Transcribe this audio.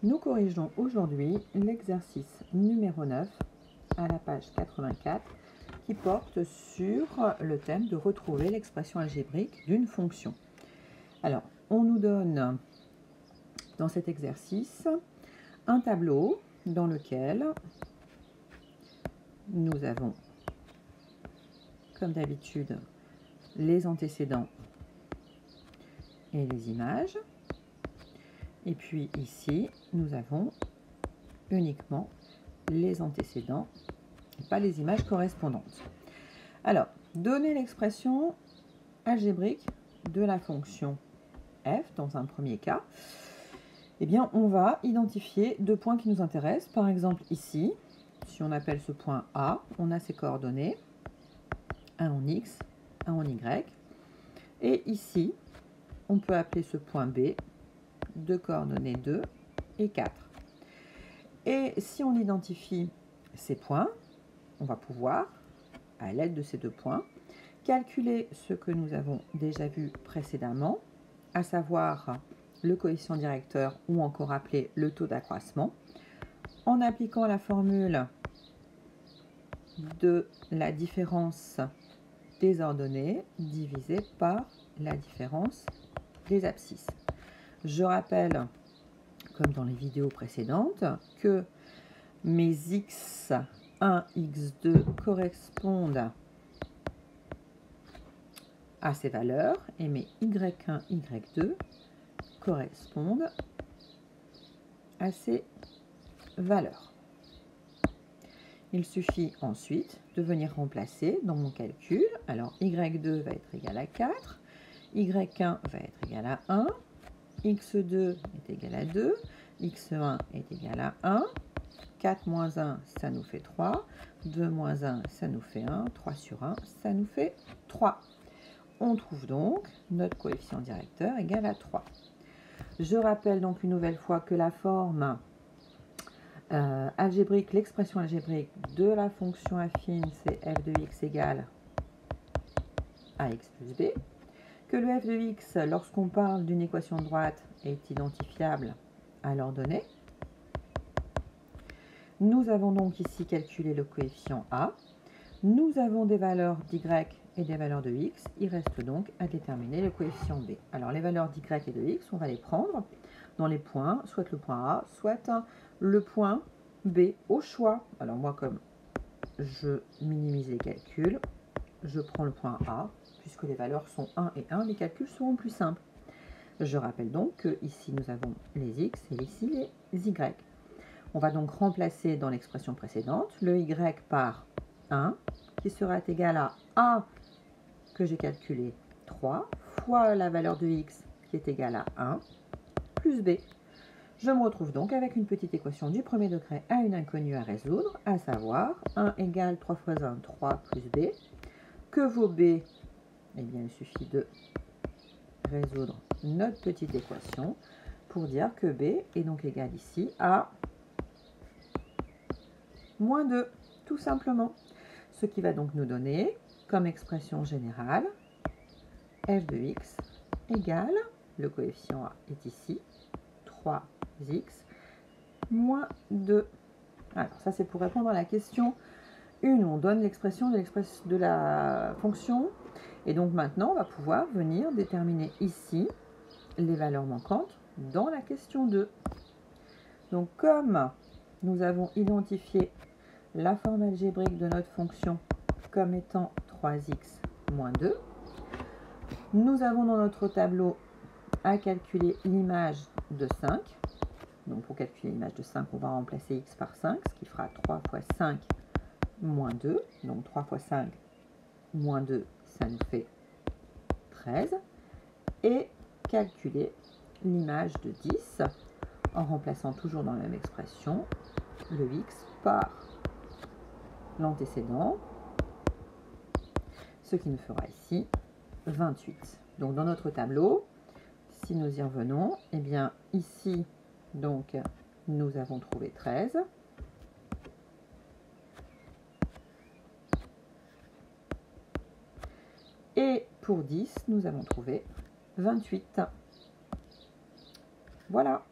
Nous corrigeons aujourd'hui l'exercice numéro 9 à la page 84 qui porte sur le thème de retrouver l'expression algébrique d'une fonction. Alors, on nous donne dans cet exercice un tableau dans lequel nous avons, comme d'habitude, les antécédents et les images. Et puis ici, nous avons uniquement les antécédents et pas les images correspondantes. Alors, donner l'expression algébrique de la fonction f dans un premier cas, eh bien, on va identifier deux points qui nous intéressent. Par exemple, ici, si on appelle ce point A, on a ses coordonnées, un en x, un en y. Et ici, on peut appeler ce point B, de coordonnées 2 et 4. Et si on identifie ces points, on va pouvoir, à l'aide de ces deux points, calculer ce que nous avons déjà vu précédemment, à savoir le coefficient directeur ou encore appelé le taux d'accroissement, en appliquant la formule de la différence des ordonnées divisée par la différence des abscisses. Je rappelle, comme dans les vidéos précédentes, que mes x1, x2 correspondent à ces valeurs et mes y1, y2 correspondent à ces valeurs. Il suffit ensuite de venir remplacer dans mon calcul. Alors, y2 va être égal à 4, y1 va être égal à 1, x2 est égal à 2, x1 est égal à 1, 4 moins 1, ça nous fait 3, 2 moins 1, ça nous fait 1, 3 sur 1, ça nous fait 3. On trouve donc notre coefficient directeur égal à 3. Je rappelle donc une nouvelle fois que la forme algébrique, l'expression algébrique de la fonction affine, c'est f de x égale à x plus b, que le f de x, lorsqu'on parle d'une équation de droite, est identifiable à l'ordonnée. Nous avons donc ici calculé le coefficient a. Nous avons des valeurs d'y et des valeurs de x. Il reste donc à déterminer le coefficient b. Alors les valeurs d'y et de x, on va les prendre dans les points, soit le point a, soit le point b au choix. Alors moi, comme je minimise les calculs, je prends le point a. Puisque les valeurs sont 1 et 1, les calculs seront plus simples. Je rappelle donc que ici nous avons les x et ici les y. On va donc remplacer dans l'expression précédente le y par 1 qui sera égal à a que j'ai calculé 3 fois la valeur de x qui est égale à 1 plus b. Je me retrouve donc avec une petite équation du premier degré à une inconnue à résoudre, à savoir 1 égale 3 fois 1, 3 plus b. Que vaut b? Eh bien, il suffit de résoudre notre petite équation pour dire que b est donc égal ici à moins 2, tout simplement. Ce qui va donc nous donner, comme expression générale, f de x égale, le coefficient a est ici, 3x moins 2. Alors ça c'est pour répondre à la question 1 où on donne l'expression de la fonction. Et donc maintenant, on va pouvoir venir déterminer ici les valeurs manquantes dans la question 2. Donc comme nous avons identifié la forme algébrique de notre fonction comme étant 3x moins 2, nous avons dans notre tableau à calculer l'image de 5. Donc pour calculer l'image de 5, on va remplacer x par 5, ce qui fera 3 fois 5 moins 2. Donc 3 fois 5 moins 2, ça nous fait 13. Et calculer l'image de 10 en remplaçant toujours dans la même expression le x par l'antécédent, ce qui nous fera ici 28. Donc dans notre tableau, si nous y revenons, eh bien ici, donc, nous avons trouvé 13. Et pour 10, nous avons trouvé 28. Voilà.